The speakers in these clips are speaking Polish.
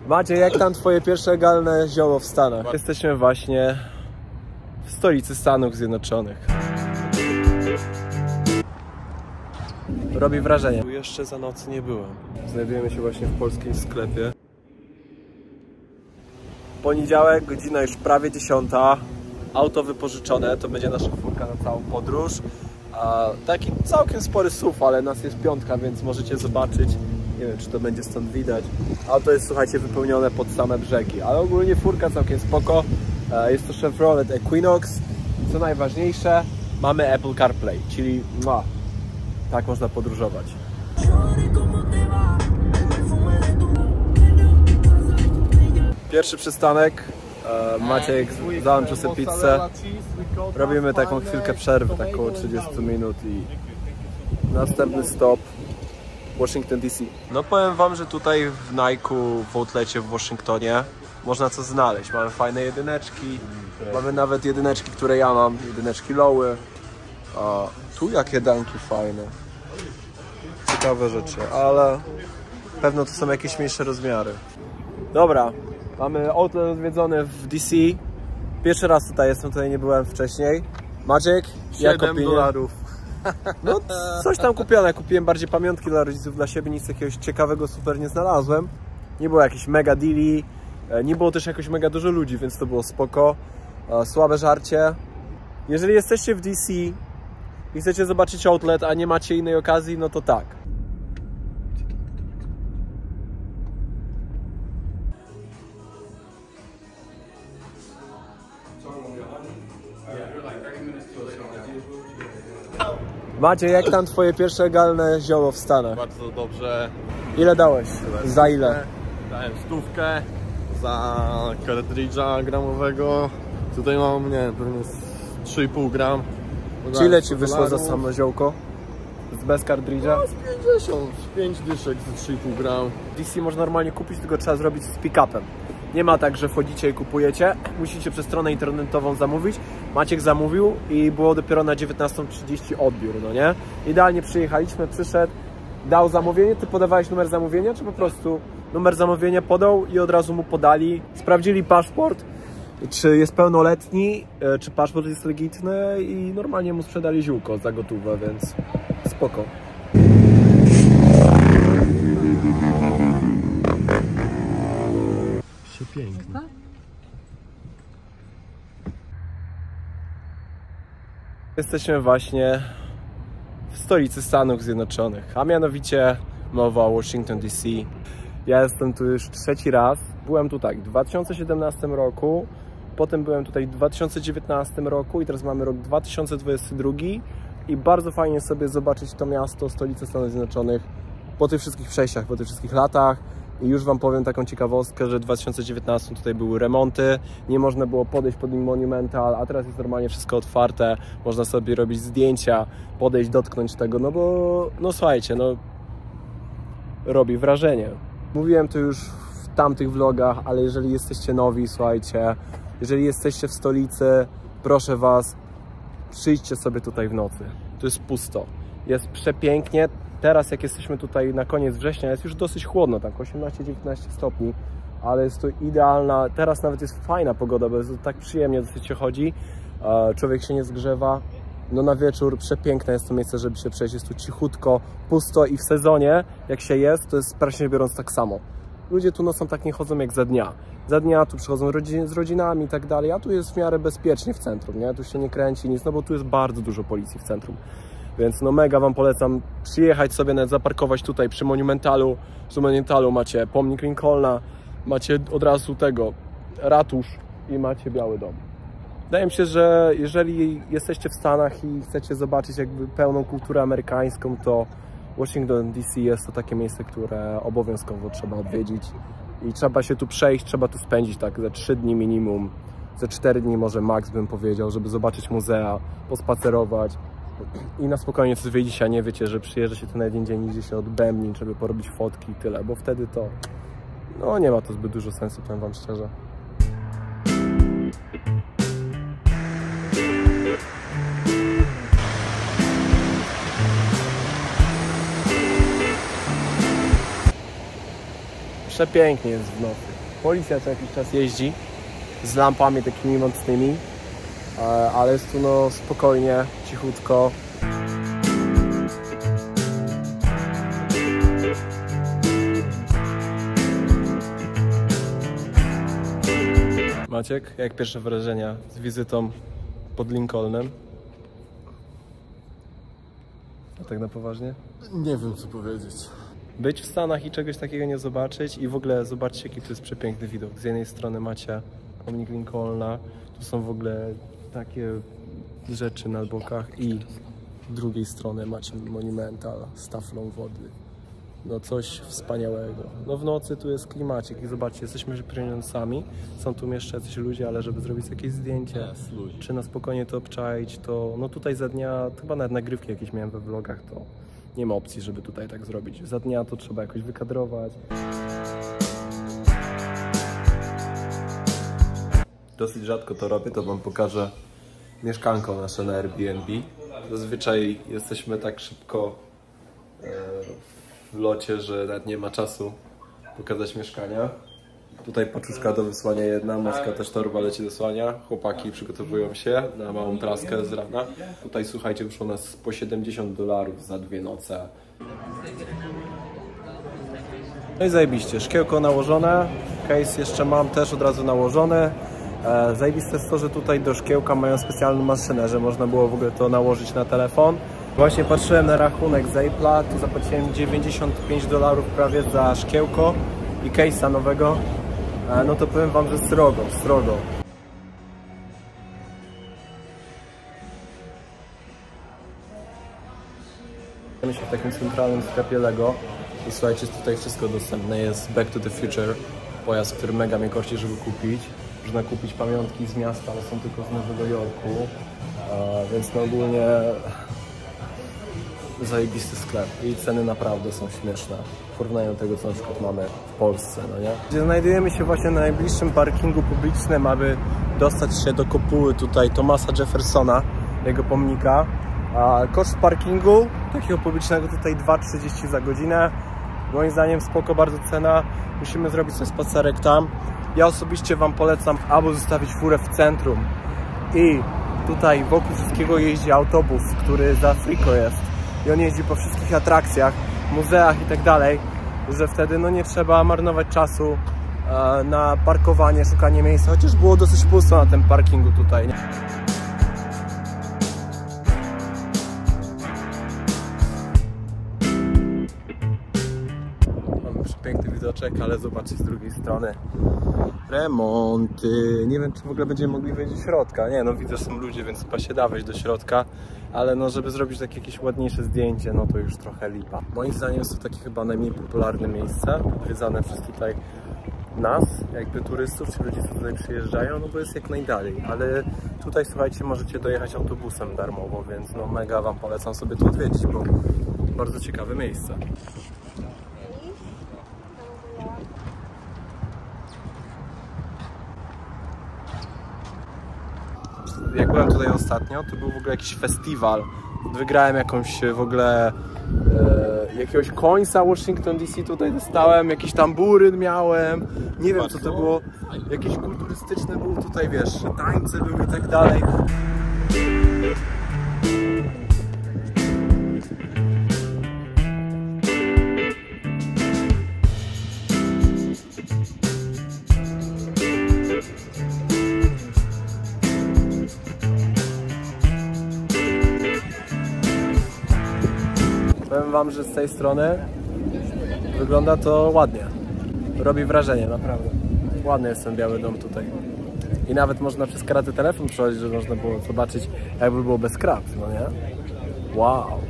Macie, jak tam twoje pierwsze legalne zioło w Stanach? Jesteśmy właśnie w stolicy Stanów Zjednoczonych. Robi wrażenie. Tu jeszcze za nocy nie byłem. Znajdujemy się właśnie w polskim sklepie. Poniedziałek, godzina już prawie 10. Auto wypożyczone, to będzie nasza furka na całą podróż. Taki całkiem spory SUV, ale nas jest 5, więc możecie zobaczyć. Nie wiem, czy to będzie stąd widać. Auto jest, słuchajcie, wypełnione pod same brzegi, ale ogólnie furka całkiem spoko. Jest to Chevrolet Equinox. Co najważniejsze, mamy Apple CarPlay, czyli tak można podróżować. Pierwszy przystanek. Maciek załączył sobie pizzę. Robimy taką chwilkę przerwy, tak około 30 minut i następny stop Washington DC. No powiem wam, że tutaj w Nike'u w outlecie w Waszyngtonie można co znaleźć. Mamy fajne jedyneczki, mamy nawet jedyneczki, które ja mam, jedyneczki lowy. Tu jakie danki fajne. Ciekawe rzeczy, ale pewno to są jakieś mniejsze rozmiary. Dobra, mamy outlet odwiedzony w DC. Pierwszy raz tutaj jestem, tutaj nie byłem wcześniej. Maciek, jak $7. No coś tam kupione, kupiłem bardziej pamiątki dla rodziców, dla siebie, nic jakiegoś ciekawego super nie znalazłem. Nie było jakichś mega deali, nie było też jakoś mega dużo ludzi, więc to było spoko. Słabe żarcie. Jeżeli jesteście w DC i chcecie zobaczyć outlet, a nie macie innej okazji, no to tak. Macie, jak tam twoje pierwsze legalne zioło w Stanach? Bardzo dobrze. Ile dałeś? Za ile? Dałem 100 za kartridża gramowego. Tutaj mam, nie wiem, pewnie 3,5 gram. Czy ile ci wyszło za samo ziołko? Bez kartridża? No, z 50, 5 dyszek za 3,5 gram. DC można normalnie kupić, tylko trzeba zrobić z pick-upem. Nie ma tak, że wchodzicie i kupujecie. Musicie przez stronę internetową zamówić. Maciek zamówił i było dopiero na 19:30 odbiór, no nie? Idealnie przyjechaliśmy, przyszedł, dał zamówienie. Ty podawałeś numer zamówienia, czy po prostu numer zamówienia podał i od razu mu podali? Sprawdzili paszport, czy jest pełnoletni, czy paszport jest legitny i normalnie mu sprzedali ziółko za gotówę, więc spoko. Piękne. Jesteśmy właśnie w stolicy Stanów Zjednoczonych, a mianowicie mowa o Washington DC. Ja jestem tu już 3. raz. Byłem tu tak w 2017 roku, potem byłem tutaj w 2019 roku i teraz mamy rok 2022 i bardzo fajnie sobie zobaczyć to miasto, stolicę Stanów Zjednoczonych po tych wszystkich przejściach, po tych wszystkich latach. I już wam powiem taką ciekawostkę, że w 2019 tutaj były remonty, nie można było podejść pod Monumental, a teraz jest normalnie wszystko otwarte, można sobie robić zdjęcia, podejść, dotknąć tego, no bo, no słuchajcie, no robi wrażenie. Mówiłem to już w tamtych vlogach, ale jeżeli jesteście nowi, słuchajcie, jeżeli jesteście w stolicy, proszę was, przyjdźcie sobie tutaj w nocy, to jest pusto, jest przepięknie. Teraz jak jesteśmy tutaj na koniec września, jest już dosyć chłodno, tak 18-19 stopni, ale jest to idealna, teraz nawet jest fajna pogoda, bo jest tak przyjemnie dosyć się chodzi, człowiek się nie zgrzewa, no na wieczór przepiękne jest to miejsce, żeby się przejść, jest tu cichutko, pusto i w sezonie, jak się jest, to jest praktycznie biorąc tak samo. Ludzie tu nocą tak nie chodzą jak za dnia. Za dnia tu przychodzą z rodzinami i tak dalej, a tu jest w miarę bezpiecznie w centrum, nie? Tu się nie kręci nic, no bo tu jest bardzo dużo policji w centrum. Więc no mega wam polecam przyjechać sobie, nawet zaparkować tutaj przy Monumentalu. Z Monumentalu macie pomnik Lincolna, macie od razu tego ratusz i macie Biały Dom. Wydaje mi się, że jeżeli jesteście w Stanach i chcecie zobaczyć jakby pełną kulturę amerykańską, to Washington DC jest to takie miejsce, które obowiązkowo trzeba odwiedzić. I trzeba się tu przejść, trzeba tu spędzić tak ze 3 dni minimum, ze 4 dni może max bym powiedział, żeby zobaczyć muzea, pospacerować. I na spokojnie coś zwiedzicie, a nie wiecie, że przyjeżdża się tu na jeden dzień, idzie się odbębnić, żeby porobić fotki i tyle, bo wtedy to, no nie ma to zbyt dużo sensu, powiem wam szczerze. Przepięknie jest w nocy. Policja co jakiś czas jeździ z lampami takimi mocnymi, ale jest tu no spokojnie, cichutko. Maciek, jak pierwsze wrażenia z wizytą pod Lincolnem? A tak na poważnie? Nie wiem co powiedzieć. Być w Stanach i czegoś takiego nie zobaczyć i w ogóle zobaczcie jaki to jest przepiękny widok. Z jednej strony macie pomnik Lincolna, tu są w ogóle takie rzeczy na bokach i z drugiej strony macie monumental z taflą wody. No coś wspaniałego. No w nocy tu jest klimacik i zobaczcie, jesteśmy sami. Są tu jeszcze jacyś ludzie, ale żeby zrobić jakieś zdjęcie, czy na spokojnie to obczaić, to no tutaj za dnia, chyba nawet nagrywki jakieś miałem we vlogach, to nie ma opcji, żeby tutaj tak zrobić. Za dnia to trzeba jakoś wykadrować. Dosyć rzadko to robię, to wam pokażę mieszkanko nasze na Airbnb. Zazwyczaj jesteśmy tak szybko w locie, że nawet nie ma czasu pokazać mieszkania. Tutaj paczuszka do wysłania jedna, maska też torba leci do wysłania. Chłopaki przygotowują się na małą traskę z rana. Tutaj słuchajcie, wyszło nas po $70 za 2 noce. No i zajebiście, szkiełko nałożone, case jeszcze mam też od razu nałożony. Zajebiste jest to, że tutaj do szkiełka mają specjalną maszynę, że można było w ogóle to nałożyć na telefon. Właśnie patrzyłem na rachunek z Apple'a, tu zapłaciłem $95 prawie za szkiełko i case'a nowego. No to powiem wam, że srogo. Jesteśmy się w takim centralnym sklepie Lego i słuchajcie, tutaj wszystko dostępne jest. Back to the Future, pojazd, który mega mnie korci, żeby kupić. Można kupić pamiątki z miasta, ale są tylko z Nowego Jorku, więc no ogólnie zajebisty sklep i ceny naprawdę są śmieszne w porównaniu do tego, co na przykład mamy w Polsce, no nie? Gdzie znajdujemy się właśnie na najbliższym parkingu publicznym, aby dostać się do kopuły tutaj Thomasa Jeffersona, jego pomnika. A koszt parkingu takiego publicznego tutaj 2,30 za godzinę. Moim zdaniem spoko, bardzo cena. Musimy zrobić sobie spacerek tam. Ja osobiście wam polecam albo zostawić furę w centrum i tutaj wokół wszystkiego jeździ autobus, który za friko jest. I on jeździ po wszystkich atrakcjach, muzeach i tak dalej, że wtedy no nie trzeba marnować czasu na parkowanie, szukanie miejsca, chociaż było dosyć pusto na tym parkingu tutaj. Mamy przepiękny widoczek, ale zobaczcie z drugiej strony remonty. Nie wiem, czy w ogóle będziemy mogli wejść do środka. Nie, no widzę, że są ludzie, więc chyba się da wejść do środka. Ale no, żeby zrobić takie jakieś ładniejsze zdjęcie, no to już trochę lipa. Moim zdaniem jest to takie chyba najmniej popularne miejsce, odwiedzane przez tutaj nas, jakby turystów, czy ludzi, co tutaj przyjeżdżają, no bo jest jak najdalej. Ale tutaj, słuchajcie, możecie dojechać autobusem darmowo, więc no mega wam polecam sobie to odwiedzić, bo bardzo ciekawe miejsce. Jak byłem tutaj ostatnio, to był w ogóle jakiś festiwal. Wygrałem jakąś w ogóle jakiegoś końca Washington DC tutaj dostałem, jakiś tamburyn miałem, nie wiem co to było, jakieś kulturystyczne było tutaj, wiesz, tańce były i tak dalej. Powiem wam, że z tej strony wygląda to ładnie. Robi wrażenie, naprawdę. Ładny jest ten Biały Dom tutaj. I nawet można przez kraty telefon przechodzić, żeby można było zobaczyć, jakby było bez krat, no nie? Wow!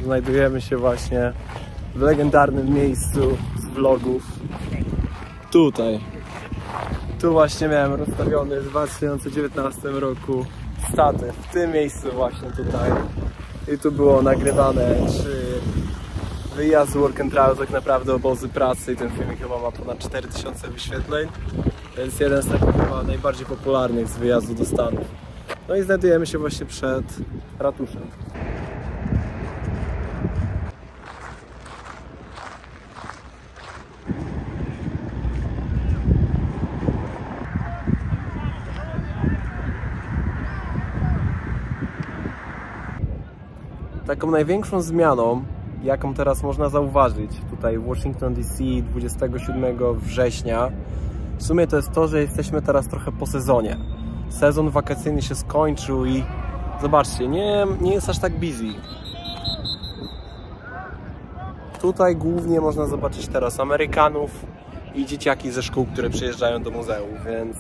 Znajdujemy się właśnie w legendarnym miejscu z vlogów. Tutaj. Tu właśnie miałem rozstawiony w 2019 roku statyw w tym miejscu właśnie tutaj. I tu było nagrywane 3 wyjazdy work and travel, tak naprawdę obozy pracy i ten filmik chyba ma ponad 4000 wyświetleń. To jest jeden z takich chyba najbardziej popularnych z wyjazdu do Stanów. No i znajdujemy się właśnie przed ratuszem. Taką największą zmianą, jaką teraz można zauważyć tutaj w Washington DC 27 września, w sumie to jest to, że jesteśmy teraz trochę po sezonie. Sezon wakacyjny się skończył i zobaczcie, nie jest aż tak busy. Tutaj głównie można zobaczyć teraz Amerykanów i dzieciaki ze szkół, które przyjeżdżają do muzeum, więc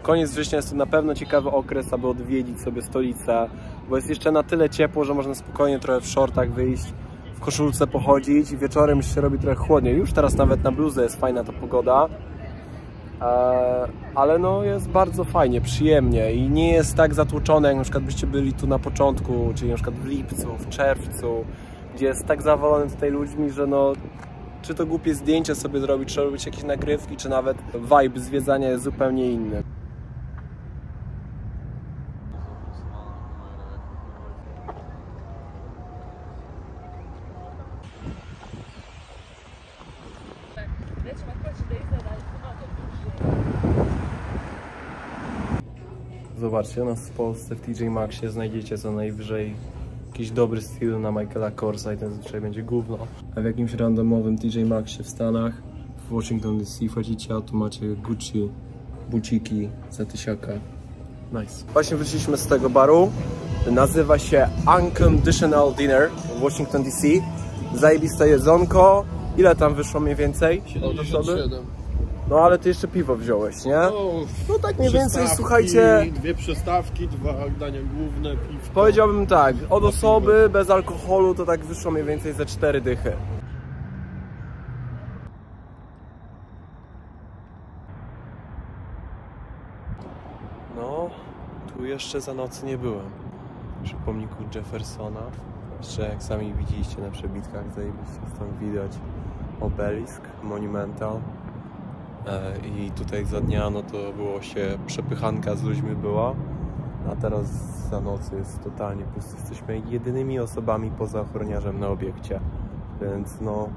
koniec września jest to na pewno ciekawy okres, aby odwiedzić sobie stolicę, bo jest jeszcze na tyle ciepło, że można spokojnie trochę w shortach wyjść, w koszulce pochodzić i wieczorem się robi trochę chłodniej. Już teraz nawet na bluzę jest fajna ta pogoda, ale no jest bardzo fajnie, przyjemnie i nie jest tak zatłoczone, jak na przykład byście byli tu na początku, czyli na przykład w lipcu, w czerwcu, gdzie jest tak zawalony tutaj ludźmi, że no czy to głupie zdjęcie sobie zrobić, czy robić jakieś nagrywki, czy nawet vibe zwiedzania jest zupełnie inny. Zobaczcie, u nas w Polsce w TJ Maxxie znajdziecie co najwyżej jakiś dobry styl na Michaela Korsa i ten zazwyczaj będzie gówno. A w jakimś randomowym TJ Maxxie w Stanach, w Washington DC wchodzicie, a tu macie Gucci, buciki za 1000. Nice. Właśnie wróciliśmy z tego baru. Nazywa się Unconditional Dinner w Washington DC. Zajebiste jedzonko. Ile tam wyszło mniej więcej? 77. No ale ty jeszcze piwo wziąłeś, nie? No tak mniej więcej, słuchajcie... 2 przystawki, 2 dania główne, piwko. Powiedziałbym tak, od osoby bez alkoholu to tak wyszło mniej więcej ze 4 dychy. No, tu jeszcze za nocy nie byłem. Przy pomniku Jeffersona. Jeszcze jak sami widzieliście na przebitkach, zajebiście stąd widać obelisk, monumental. I tutaj za dnia no to było się przepychanka z ludźmi była, a teraz za nocy jest totalnie pusty. Jesteśmy jedynymi osobami poza ochroniarzem na obiekcie, więc no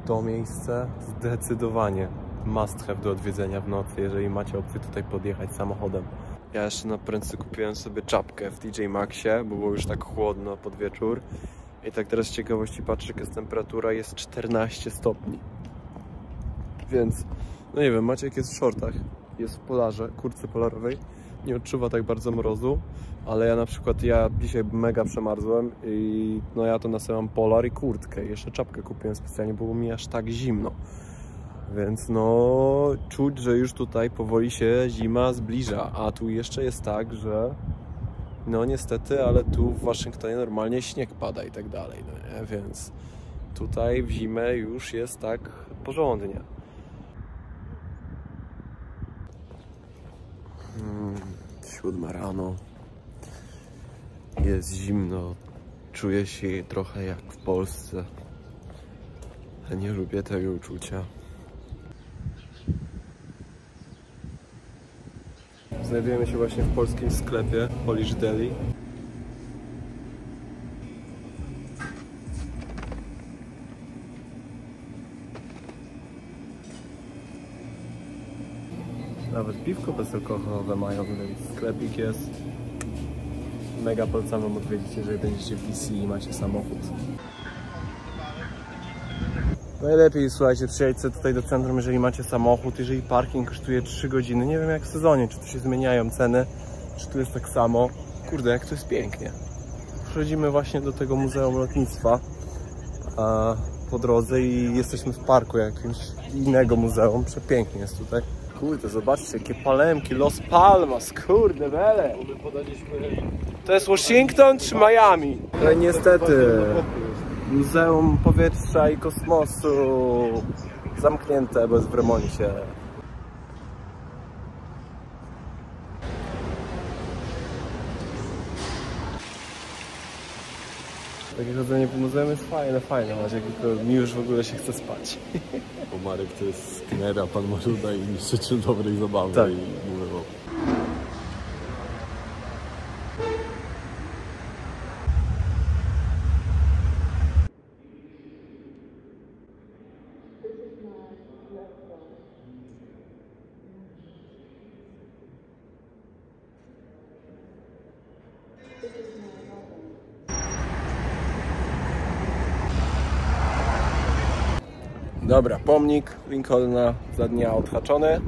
to miejsce zdecydowanie must have do odwiedzenia w nocy, jeżeli macie opcję tutaj podjechać samochodem. Ja jeszcze na prędce kupiłem sobie czapkę w TJ Maxxie, bo było już tak chłodno pod wieczór i tak teraz z ciekawości patrzę, jaka jest temperatura, jest 14 stopni, więc no nie wiem, Maciek jest w shortach, jest w polarze, kurtce polarowej, nie odczuwa tak bardzo mrozu, ale ja na przykład, dzisiaj mega przemarzłem i no ja to na sobie mam polar i kurtkę, jeszcze czapkę kupiłem specjalnie, bo było mi aż tak zimno, więc no czuć, że już tutaj powoli się zima zbliża, a tu jeszcze jest tak, że no niestety, ale tu w Waszyngtonie normalnie śnieg pada i tak dalej, no nie? Więc tutaj w zimę już jest tak porządnie. 7 rano, jest zimno, czuję się trochę jak w Polsce, a nie lubię tego uczucia. Znajdujemy się właśnie w polskim sklepie Polish Deli. Nawet piwko bezalkoholowe mają, więc sklepik jest. Mega polecam wam odwiedzić, jeżeli będziecie w DC i macie samochód. Najlepiej, słuchajcie, przyjedźcie tutaj do centrum, jeżeli macie samochód, jeżeli parking kosztuje 3 godziny. Nie wiem jak w sezonie, czy tu się zmieniają ceny, czy tu jest tak samo. Kurde, jak tu jest pięknie. Przechodzimy właśnie do tego Muzeum Lotnictwa po drodze i jesteśmy w parku jakimś innego muzeum. Przepięknie jest tutaj. Kurde, zobaczcie, jakie palemki, Los Palmas, kurde bele. To jest Washington czy Miami? Ale niestety, Muzeum Powietrza i Kosmosu zamknięte, bo jest w remoncie. Takie chodzenie po muzeum jest fajne, Maciek, tylko mi już w ogóle się chce spać. Bo Marek to jest skinera, pan Maruda i niszczyciel dobrej zabawy. Tak. I mówię, Dobra, pomnik Lincolna za dnia odhaczony.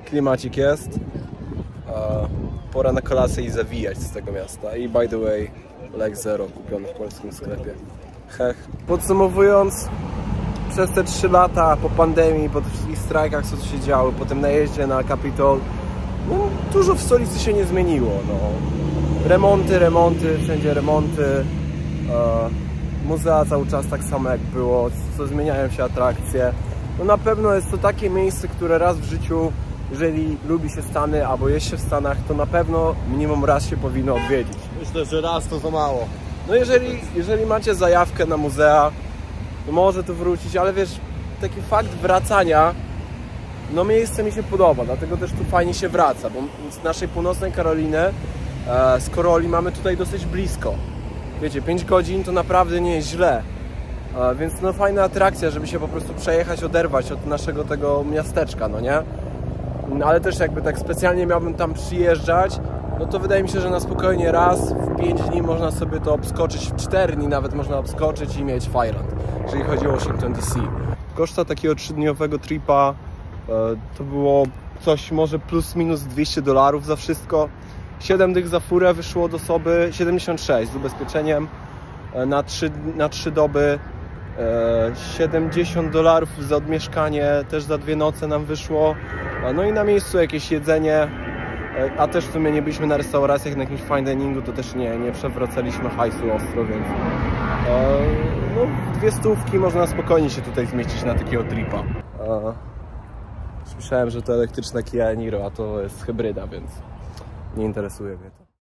Klimacik jest. Pora na kolację i zawijać z tego miasta. I by the way, Lek Zero kupiony w polskim sklepie. Hech. Podsumowując, przez te 3 lata po pandemii, po tych wszystkich strajkach, co tu się działo, po tym najeździe na Capitol, no, dużo w stolicy się nie zmieniło. No. Remonty, wszędzie remonty. Muzea cały czas tak samo jak było, co zmieniają się atrakcje. No na pewno jest to takie miejsce, które raz w życiu, jeżeli lubi się Stany albo jest się w Stanach, to na pewno minimum raz się powinno odwiedzić. myślę, że raz to za mało. No jeżeli macie zajawkę na muzea, to może tu wrócić, ale wiesz, taki fakt wracania, no miejsce mi się podoba, dlatego też tu fajnie się wraca, bo z naszej północnej Karoliny, z Corolli mamy tutaj dosyć blisko. Wiecie, 5 godzin to naprawdę nie jest źle, więc no fajna atrakcja, żeby się po prostu przejechać, oderwać od naszego tego miasteczka, no nie? Ale też jakby tak specjalnie miałbym tam przyjeżdżać, no to wydaje mi się, że na spokojnie raz w 5 dni można sobie to obskoczyć, w 4 dni nawet można obskoczyć i mieć Fireland, jeżeli chodzi o Washington DC. Koszta takiego 3-dniowego tripa to było coś może plus minus $200 za wszystko. 7 dych za furę wyszło do osoby, 76 z ubezpieczeniem na 3 doby, $70 za odmieszkanie, też za 2 noce nam wyszło, no i na miejscu jakieś jedzenie, a też w sumie nie byliśmy na restauracjach, na jakimś fine diningu, to też nie przewracaliśmy hajsu ostro, więc no 200 można spokojnie się tutaj zmieścić na takiego tripa. Słyszałem, że to elektryczna Kia Niro, a to jest hybryda, więc nie interesuje mnie to.